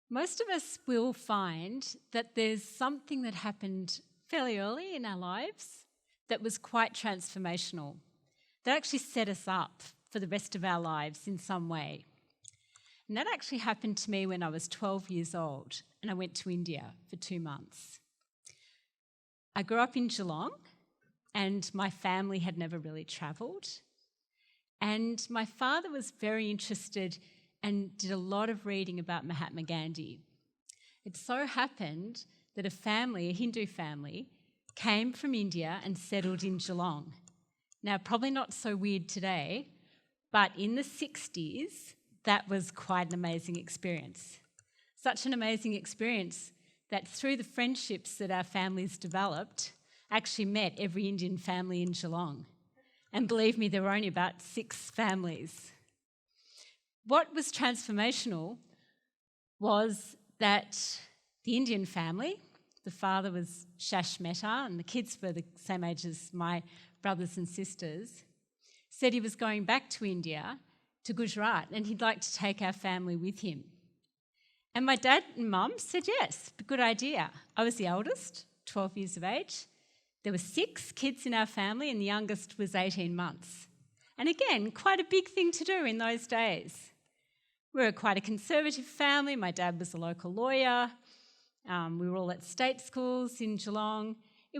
Most of us will find that there's something that happened fairly early in our lives that was quite transformational, that actually set us up for the rest of our lives in some way. And that actually happened to me when I was 12 years old and I went to India for 2 months. I grew up in Geelong and my family had never really travelled. And my father was very interested and did a lot of reading about Mahatma Gandhi. It so happened that a Hindu family, came from India and settled in Geelong. Now, probably not so weird today, but in the 60s, that was quite an amazing experience. Such an amazing experience that through the friendships that our families developed, I actually met every Indian family in Geelong. And believe me, there were only about 6 families. What was transformational was that the Indian family, the father was Shash Mehta and the kids were the same age as my brothers and sisters, said he was going back to India, to Gujarat, and he'd like to take our family with him. And my dad and mum said yes, good idea. I was the eldest, 12 years of age. There were 6 kids in our family and the youngest was 18 months. And again, quite a big thing to do in those days. We were quite a conservative family. My dad was a local lawyer. We were all at state schools in Geelong. It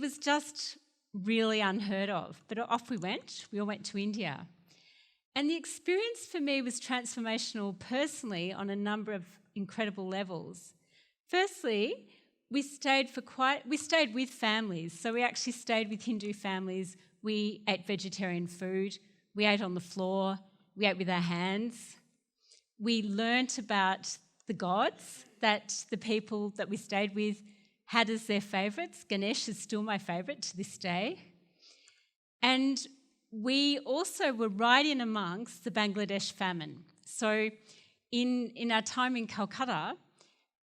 was just really unheard of. But off we went. We all went to India. And the experience for me was transformational personally on a number of incredible levels. Firstly, we stayed with families. So we actually stayed with Hindu families. We ate vegetarian food. We ate on the floor. We ate with our hands. We learnt about the gods that the people that we stayed with had as their favourites. Ganesh is still my favourite to this day. And we also were right in amongst the Bangladesh famine. So in our time in Calcutta,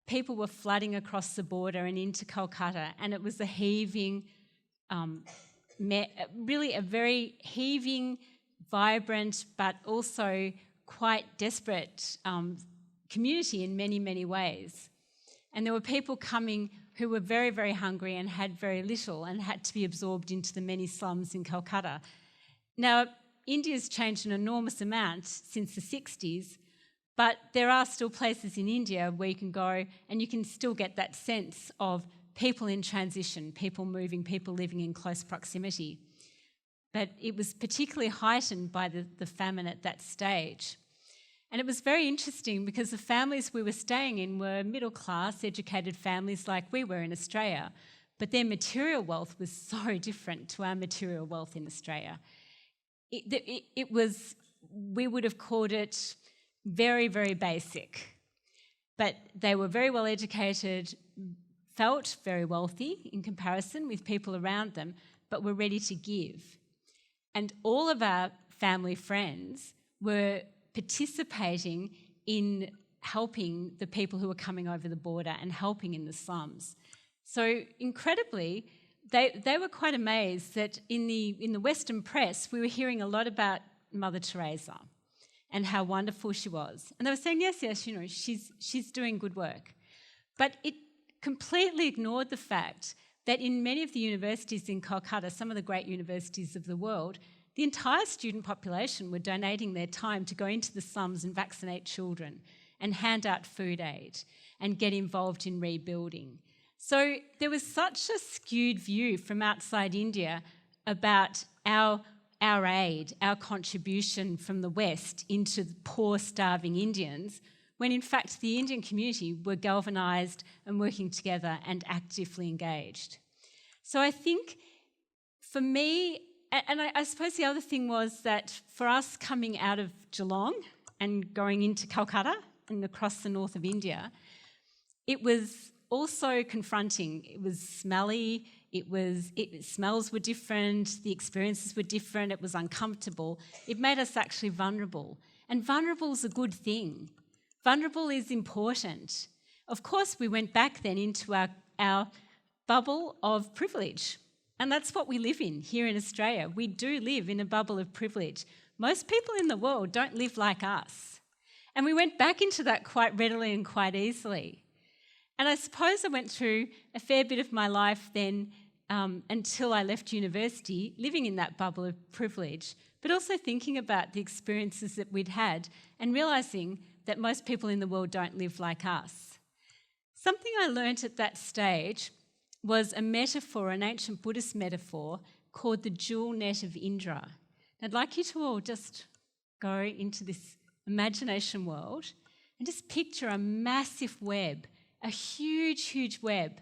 people were flooding across the border and into Calcutta, and it was a heaving, really a very heaving, vibrant, but also quite desperate community in many, many ways. And there were people coming who were very, very hungry and had very little and had to be absorbed into the many slums in Calcutta. Now, India's changed an enormous amount since the 60s, but there are still places in India where you can go and you can still get that sense of people in transition, people moving, people living in close proximity. But it was particularly heightened by the famine at that stage. And it was very interesting because the families we were staying in were middle-class, educated families like we were in Australia, but their material wealth was so different to our material wealth in Australia. We would have called it very, very basic, but they were very well educated, felt very wealthy in comparison with people around them, but were ready to give. And all of our family friends were participating in helping the people who were coming over the border and helping in the slums. So incredibly, they were quite amazed that in the Western press we were hearing a lot about Mother Teresa and how wonderful she was. And they were saying, yes, she's doing good work. But it completely ignored the fact that in many of the universities in Calcutta, some of the great universities of the world, the entire student population were donating their time to go into the slums and vaccinate children and hand out food aid and get involved in rebuilding. So there was such a skewed view from outside India about our aid, our contribution from the West into the poor, starving Indians, when in fact the Indian community were galvanised and working together and actively engaged. So I think for me, and I suppose the other thing was that for us coming out of Geelong and going into Calcutta and across the north of India, it was also confronting. It was smelly, smells were different, the experiences were different, it was uncomfortable. It made us actually vulnerable. And vulnerable is a good thing. Vulnerable is important. Of course, we went back then into our bubble of privilege. And that's what we live in here in Australia. We do live in a bubble of privilege. Most people in the world don't live like us. And we went back into that quite readily and quite easily. And I suppose I went through a fair bit of my life then until I left university, living in that bubble of privilege, but also thinking about the experiences that we'd had and realising that most people in the world don't live like us. Something I learnt at that stage was a metaphor, an ancient Buddhist metaphor called the gillnet of Indra. I'd like you to all just go into this imagination world and just picture a massive web, a huge, huge web.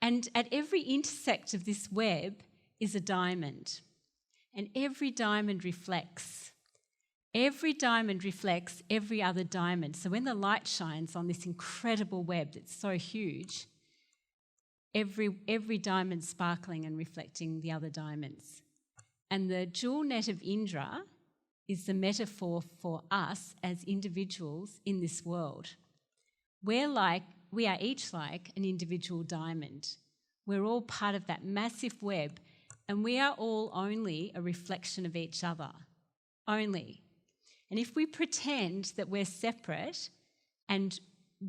And at every intersect of this web is a diamond. And every diamond reflects. Every diamond reflects every other diamond. So when the light shines on this incredible web that's so huge, every diamond sparkling and reflecting the other diamonds. And the gillnet of Indra is the metaphor for us as individuals in this world. We are each like an individual diamond. We're all part of that massive web, and we are all only a reflection of each other. Only. And if we pretend that we're separate and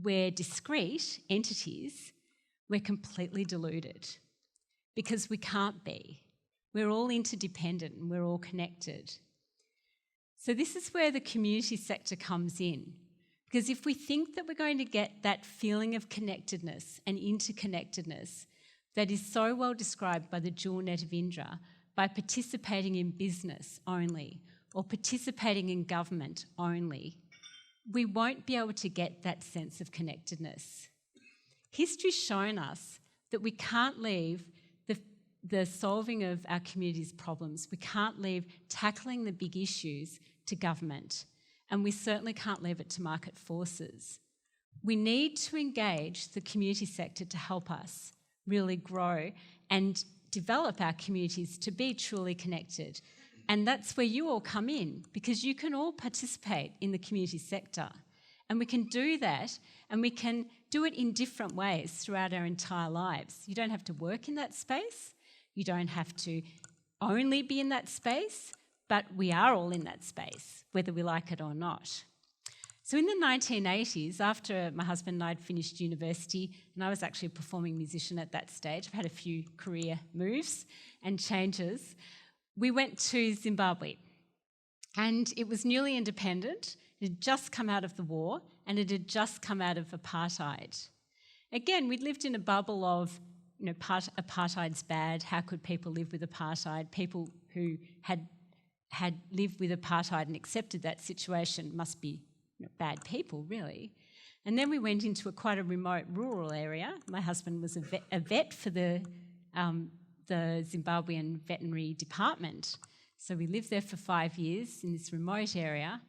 we're discrete entities, we're completely deluded, because we can't be. We're all interdependent and we're all connected. So this is where the community sector comes in. Because if we think that we're going to get that feeling of connectedness and interconnectedness that is so well described by the gillnet of Indra, by participating in business only or participating in government only, we won't be able to get that sense of connectedness. History's shown us that we can't leave the solving of our community's problems, we can't leave tackling the big issues to government, and we certainly can't leave it to market forces. We need to engage the community sector to help us really grow and develop our communities to be truly connected. And that's where you all come in, because you can all participate in the community sector. And we can do that, and we can do it in different ways throughout our entire lives. You don't have to work in that space. You don't have to only be in that space, but we are all in that space, whether we like it or not. So in the 1980s, after my husband and I had finished university, and I was actually a performing musician at that stage, I've had a few career moves and changes, we went to Zimbabwe. And it was newly independent, it had just come out of the war, and it had just come out of apartheid. Again, we'd lived in a bubble of, apartheid's bad, how could people live with apartheid? People who had lived with apartheid and accepted that situation must be bad people, really. And then we went into quite a remote rural area. My husband was a vet for the Zimbabwean veterinary department. So we lived there for 5 years in this remote area.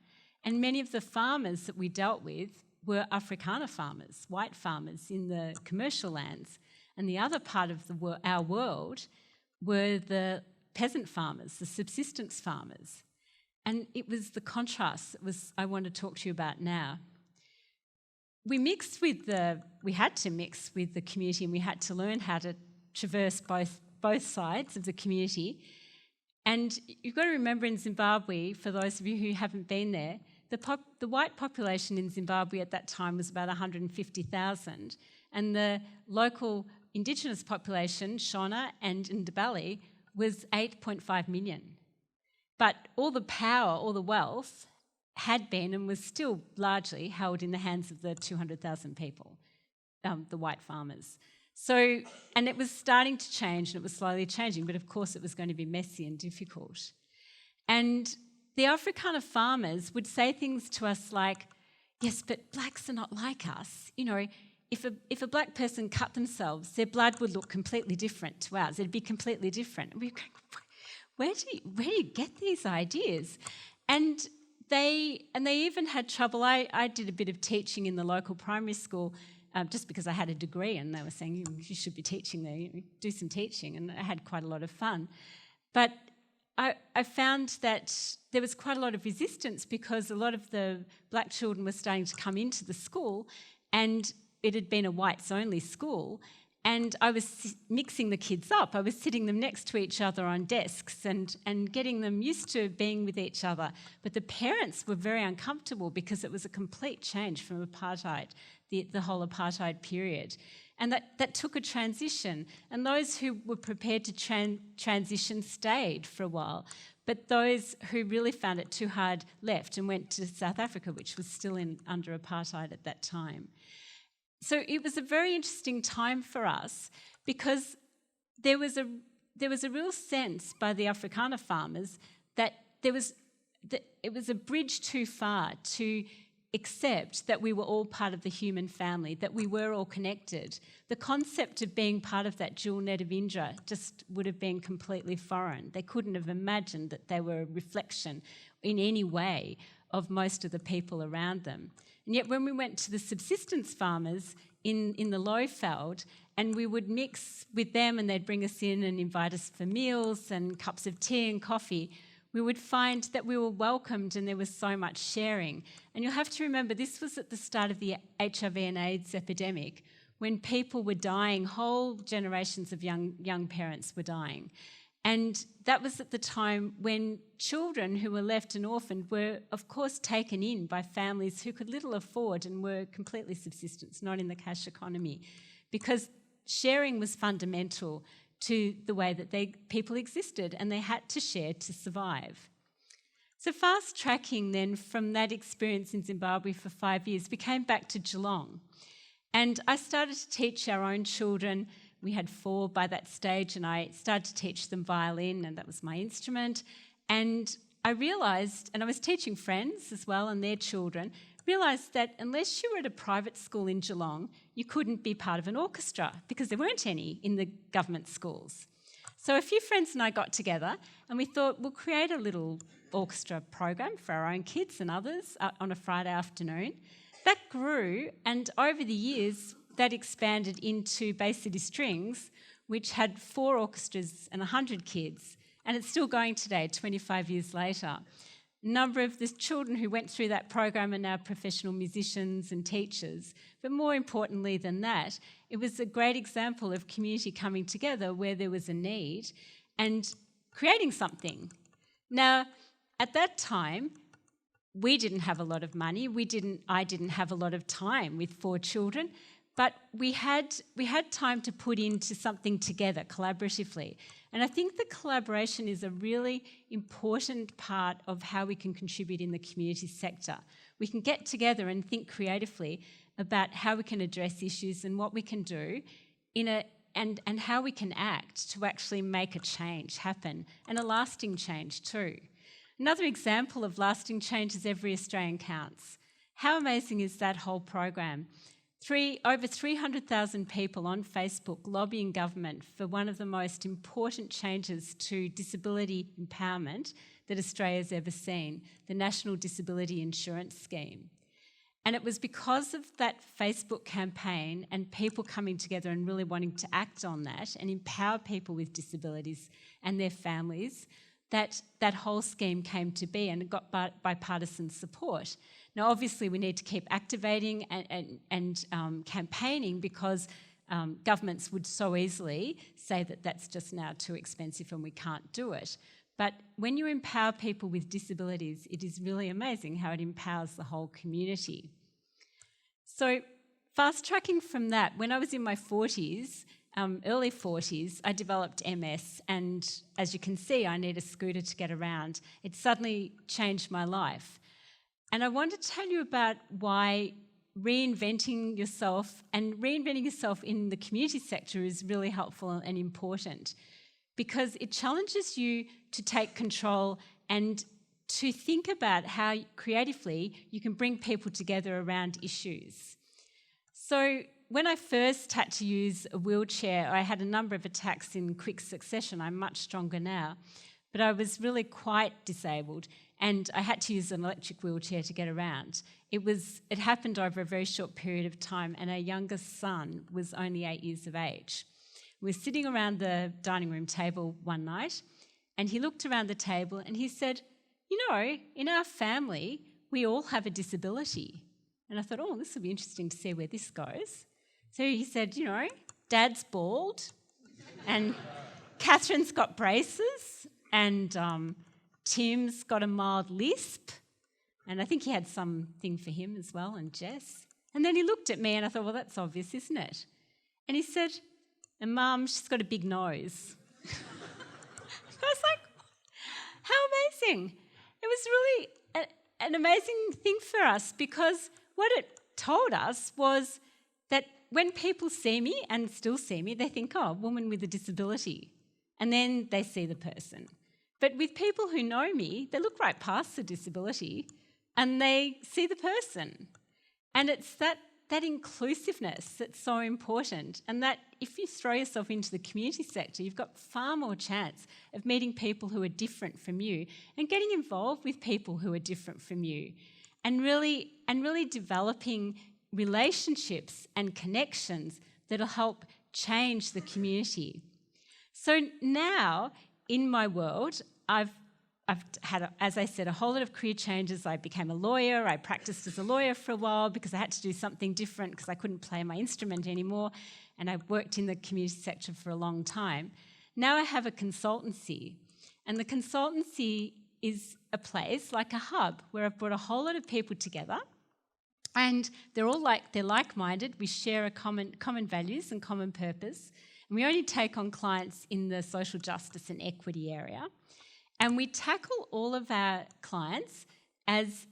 And many of the farmers that we dealt with were Afrikaner farmers, white farmers in the commercial lands. And the other part of our world were the peasant farmers, the subsistence farmers. And it was the contrast that I want to talk to you about now. We had to mix with the community, and we had to learn how to traverse both sides of the community. And you've got to remember, in Zimbabwe, for those of you who haven't been there, the white population in Zimbabwe at that time was about 150,000, and the local Indigenous population, Shona and Ndebele, was 8.5 million. But all the power, all the wealth had been and was still largely held in the hands of the 200,000 people, the white farmers. So, and it was starting to change, and it was slowly changing, but of course it was going to be messy and difficult. And the Afrikaner farmers would say things to us like, yes, but blacks are not like us. If a black person cut themselves, their blood would look completely different to ours. It'd be completely different. And we're going, where do you get these ideas? And they even had trouble. I did a bit of teaching in the local primary school just because I had a degree, and they were saying, you should be teaching there, do some teaching, and I had quite a lot of fun. But I found that there was quite a lot of resistance because a lot of the black children were starting to come into the school, and it had been a whites-only school, And I was mixing the kids up. I was sitting them next to each other on desks and getting them used to being with each other. But the parents were very uncomfortable because it was a complete change from apartheid, the whole apartheid period. And that took a transition. And those who were prepared to transition stayed for a while. But those who really found it too hard left and went to South Africa, which was still under apartheid at that time. So it was a very interesting time for us because there was a real sense by the Afrikaner farmers that it was a bridge too far to accept that we were all part of the human family, that we were all connected. The concept of being part of that gillnet of Indra just would have been completely foreign. They couldn't have imagined that they were a reflection in any way of most of the people around them. And yet when we went to the subsistence farmers in the Lowveld, and we would mix with them and they'd bring us in and invite us for meals and cups of tea and coffee, we would find that we were welcomed and there was so much sharing. And you'll have to remember, this was at the start of the HIV and AIDS epidemic, when people were dying, whole generations of young parents were dying. And that was at the time when children who were left and orphaned were, of course, taken in by families who could little afford and were completely subsistence, not in the cash economy, because sharing was fundamental to the way that people existed, and they had to share to survive. So fast-tracking then from that experience in Zimbabwe for 5 years, we came back to Geelong. And I started to teach our own children. We had 4 by that stage, and I started to teach them violin, and that was my instrument. And I realised, and I was teaching friends as well and their children, realised that unless you were at a private school in Geelong, you couldn't be part of an orchestra because there weren't any in the government schools. So a few friends and I got together and we thought we'll create a little orchestra program for our own kids and others on a Friday afternoon. That grew, and over the years that expanded into Bay City Strings, which had 4 orchestras and 100 kids, and it's still going today, 25 years later. A number of the children who went through that program are now professional musicians and teachers. But more importantly than that, it was a great example of community coming together where there was a need and creating something. Now, at that time, we didn't have a lot of money. I didn't have a lot of time with 4 children, but we had time to put into something together collaboratively. And I think the collaboration is a really important part of how we can contribute in the community sector. We can get together and think creatively about how we can address issues and what we can do and how we can act to actually make a change happen, and a lasting change too. Another example of lasting change is Every Australian Counts. How amazing is that whole program? Over 300,000 people on Facebook lobbying government for one of the most important changes to disability empowerment that Australia's ever seen, the National Disability Insurance Scheme. And it was because of that Facebook campaign and people coming together and really wanting to act on that and empower people with disabilities and their families that whole scheme came to be, and it got bipartisan support. Now, obviously, we need to keep activating and campaigning because governments would so easily say that that's just now too expensive and we can't do it. But when you empower people with disabilities, it is really amazing how it empowers the whole community. So fast-tracking from that, when I was in my 40s, early 40s, I developed MS, and as you can see, I need a scooter to get around. It suddenly changed my life. And I want to tell you about why reinventing yourself in the community sector is really helpful and important, because it challenges you to take control and to think about how creatively you can bring people together around issues. So when I first had to use a wheelchair, I had a number of attacks in quick succession. I'm much stronger now. But I was really quite disabled, and I had to use an electric wheelchair to get around. It happened over a very short period of time, and our youngest son was only 8 years of age. We were sitting around the dining room table one night, and he looked around the table and he said, "You know, in our family, we all have a disability." And I thought, oh, this will be interesting to see where this goes. So he said, "You know, Dad's bald, and Catherine's got braces, and Tim's got a mild lisp, and I think he had something for him as well, and Jess. And then he looked at me and I thought, well, that's obvious, isn't it? And he said, and Mum, she's got a big nose. I was like, how amazing. It was really an amazing thing for us, because what it told us was that when people see me and still see me, they think, oh, woman with a disability. And then they see the person. But with people who know me, they look right past the disability and they see the person. And it's that inclusiveness that's so important, and that if you throw yourself into the community sector, you've got far more chance of meeting people who are different from you and getting involved with people who are different from you, and really developing relationships and connections that'll help change the community. So now, in my world, I've had, as I said, a whole lot of career changes. I became a lawyer. I practiced as a lawyer for a while because I had to do something different because I couldn't play my instrument anymore, and I worked in the community sector for a long time. Now I have a consultancy, and the consultancy is a place like a hub where I've brought a whole lot of people together, and they're like-minded. We share a common values and common purpose, and we only take on clients in the social justice and equity area. And we tackle all of our clients as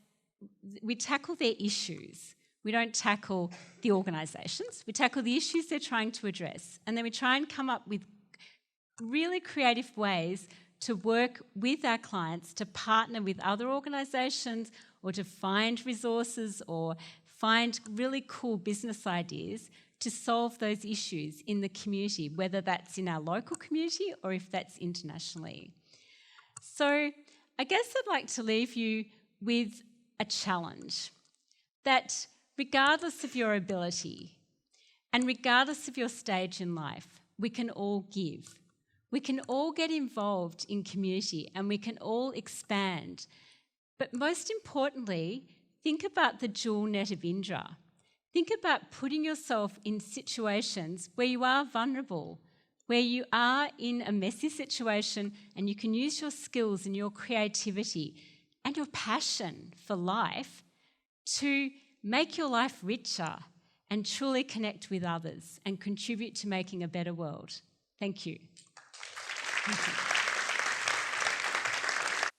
we tackle their issues. We don't tackle the organisations. We tackle the issues they're trying to address. And then we try and come up with really creative ways to work with our clients to partner with other organisations, or to find resources or find really cool business ideas to solve those issues in the community, whether that's in our local community or if that's internationally. So I guess I'd like to leave you with a challenge that regardless of your ability and regardless of your stage in life, we can all give. We can all get involved in community and we can all expand. But most importantly, think about the gillnet of Indra. Think about putting yourself in situations where you are vulnerable, where you are in a messy situation, and you can use your skills and your creativity and your passion for life to make your life richer and truly connect with others and contribute to making a better world. Thank you. Thank you.